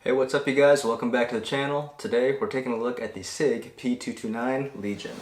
Hey, what's up you guys? Welcome back to the channel. Today we're taking a look at the Sig P229 Legion.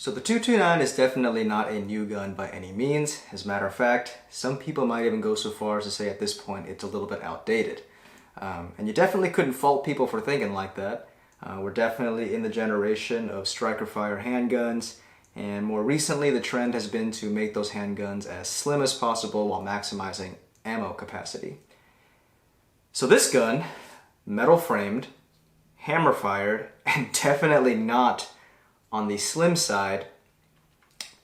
So the 229 is definitely not a new gun by any means. As a matter of fact, some people might even go so far as to say at this point it's a little bit outdated. And you definitely couldn't fault people for thinking like that. We're definitely in the generation of striker fire handguns, and more recently the trend has been to make those handguns as slim as possible while maximizing ammo capacity. So this gun, metal framed, hammer fired, and definitely not on the slim side,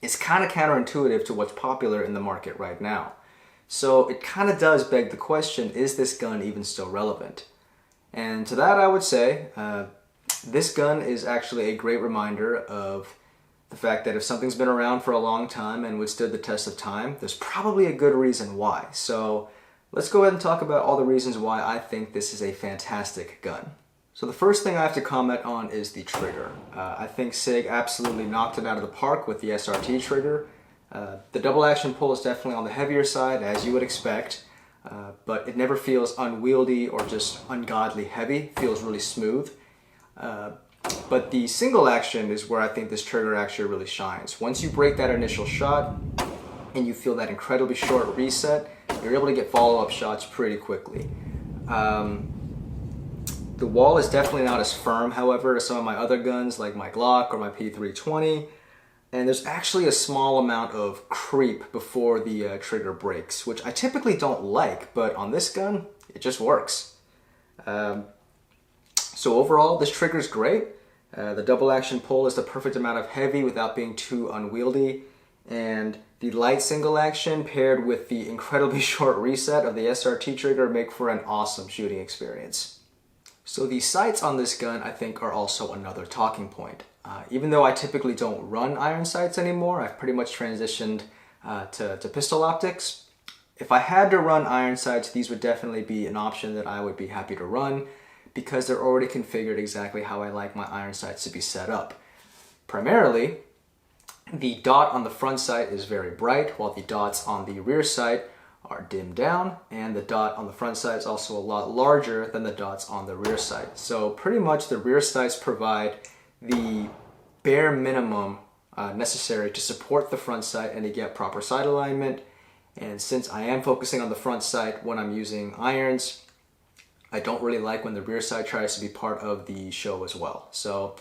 is kind of counterintuitive to what's popular in the market right now. So it kind of does beg the question, is this gun even still relevant? And to that I would say, this gun is actually a great reminder of the fact that if something's been around for a long time and withstood the test of time, there's probably a good reason why. So let's go ahead and talk about all the reasons why I think this is a fantastic gun. So the first thing I have to comment on is the trigger. I think Sig absolutely knocked it out of the park with the SRT trigger. The double action pull is definitely on the heavier side, as you would expect, but it never feels unwieldy or just ungodly heavy. It feels really smooth. But the single action is where I think this trigger actually really shines. Once you break that initial shot and you feel that incredibly short reset, you're able to get follow-up shots pretty quickly. The wall is definitely not as firm, however, as some of my other guns like my Glock or my P320, and there's actually a small amount of creep before the trigger breaks, which I typically don't like, but on this gun, it just works. So overall, this trigger is great. The double action pull is the perfect amount of heavy without being too unwieldy, and the light single action paired with the incredibly short reset of the SRT trigger make for an awesome shooting experience. So the sights on this gun, I think, are also another talking point. Even though I typically don't run iron sights anymore, I've pretty much transitioned to pistol optics. If I had to run iron sights, these would definitely be an option that I would be happy to run because they're already configured exactly how I like my iron sights to be set up. Primarily, the dot on the front sight is very bright, while the dots on the rear sight are dimmed down, and the dot on the front sight is also a lot larger than the dots on the rear sight. So pretty much the rear sights provide the bare minimum necessary to support the front sight and to get proper sight alignment. And since I am focusing on the front sight when I'm using irons, I don't really like when the rear sight tries to be part of the show as well. So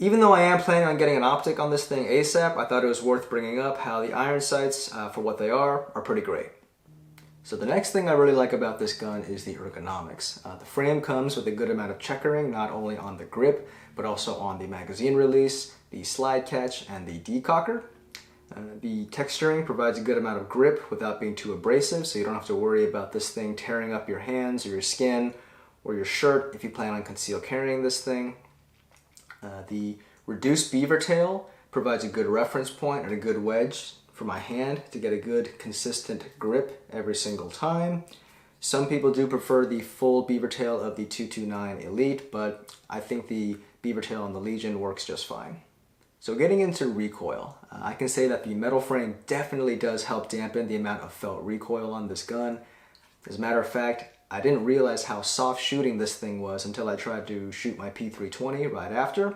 even though I am planning on getting an optic on this thing ASAP, I thought it was worth bringing up how the iron sights, for what they are pretty great. So the next thing I really like about this gun is the ergonomics. The frame comes with a good amount of checkering, not only on the grip, but also on the magazine release, the slide catch, and the decocker. The texturing provides a good amount of grip without being too abrasive, so you don't have to worry about this thing tearing up your hands or your skin or your shirt if you plan on concealed carrying this thing. The reduced beaver tail provides a good reference point and a good wedge for my hand to get a good consistent grip every single time. Some people do prefer the full beaver tail of the 229 Elite, but I think the beaver tail on the Legion works just fine. So getting into recoil, I can say that the metal frame definitely does help dampen the amount of felt recoil on this gun. As a matter of fact, I didn't realize how soft shooting this thing was until I tried to shoot my P320 right after,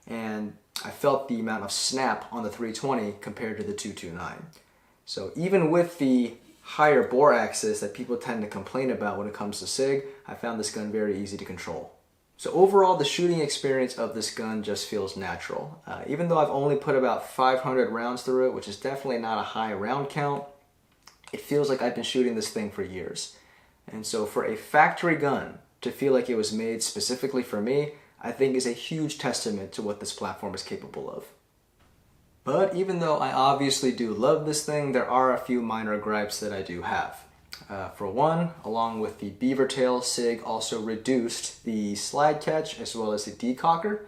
and I felt the amount of snap on the 320 compared to the 229. So even with the higher bore axis that people tend to complain about when it comes to SIG, I found this gun very easy to control. So overall, the shooting experience of this gun just feels natural. Even though I've only put about 500 rounds through it, which is definitely not a high round count, it feels like I've been shooting this thing for years. And so for a factory gun to feel like it was made specifically for me, I think is a huge testament to what this platform is capable of. But even though I obviously do love this thing, there are a few minor gripes that I do have. For one, along with the beaver tail, SIG also reduced the slide catch as well as the decocker.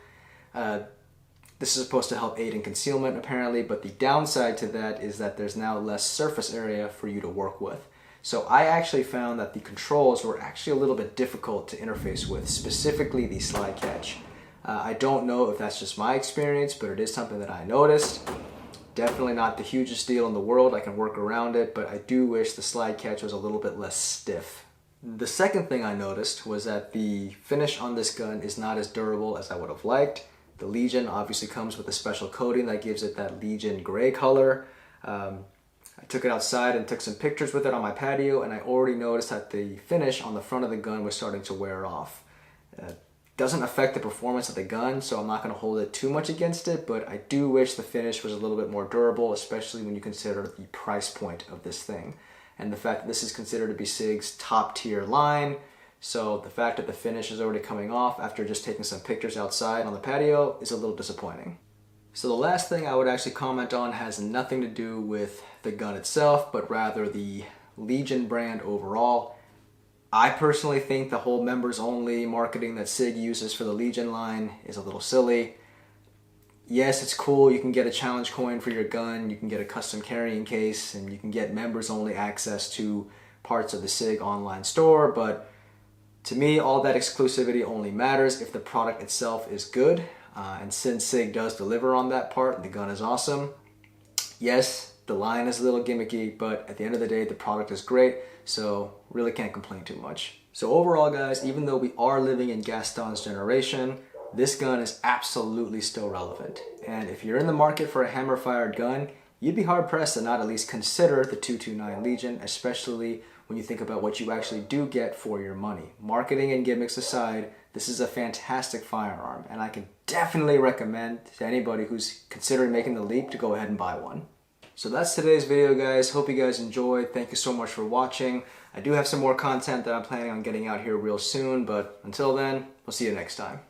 This is supposed to help aid in concealment apparently, but the downside to that is that there's now less surface area for you to work with. So I actually found that the controls were actually a little bit difficult to interface with, specifically the slide catch. I don't know if that's just my experience, but it is something that I noticed. Definitely not the hugest deal in the world, I can work around it, but I do wish the slide catch was a little bit less stiff. The second thing I noticed was that the finish on this gun is not as durable as I would have liked. The Legion obviously comes with a special coating that gives it that Legion gray color. I took it outside and took some pictures with it on my patio, and I already noticed that the finish on the front of the gun was starting to wear off. Doesn't affect the performance of the gun, so I'm not going to hold it too much against it, but I do wish the finish was a little bit more durable, especially when you consider the price point of this thing. And the fact that this is considered to be SIG's top tier line, so the fact that the finish is already coming off after just taking some pictures outside on the patio is a little disappointing. So the last thing I would actually comment on has nothing to do with the gun itself, but rather the Legion brand overall. I personally think the whole members only marketing that SIG uses for the Legion line is a little silly. Yes, it's cool, you can get a challenge coin for your gun, you can get a custom carrying case, and you can get members only access to parts of the SIG online store, but to me all that exclusivity only matters if the product itself is good. And since SIG does deliver on that part, the gun is awesome. Yes, the line is a little gimmicky, but at the end of the day, the product is great, so really can't complain too much. So overall, guys, even though we are living in Gaston's generation, this gun is absolutely still relevant. And if you're in the market for a hammer-fired gun, you'd be hard-pressed to not at least consider the 229 Legion, especially when you think about what you actually do get for your money. Marketing and gimmicks aside, this is a fantastic firearm, and I can definitely recommend to anybody who's considering making the leap to go ahead and buy one. So that's today's video, guys. Hope you guys enjoyed. Thank you so much for watching. I do have some more content that I'm planning on getting out here real soon, but until then, we'll see you next time.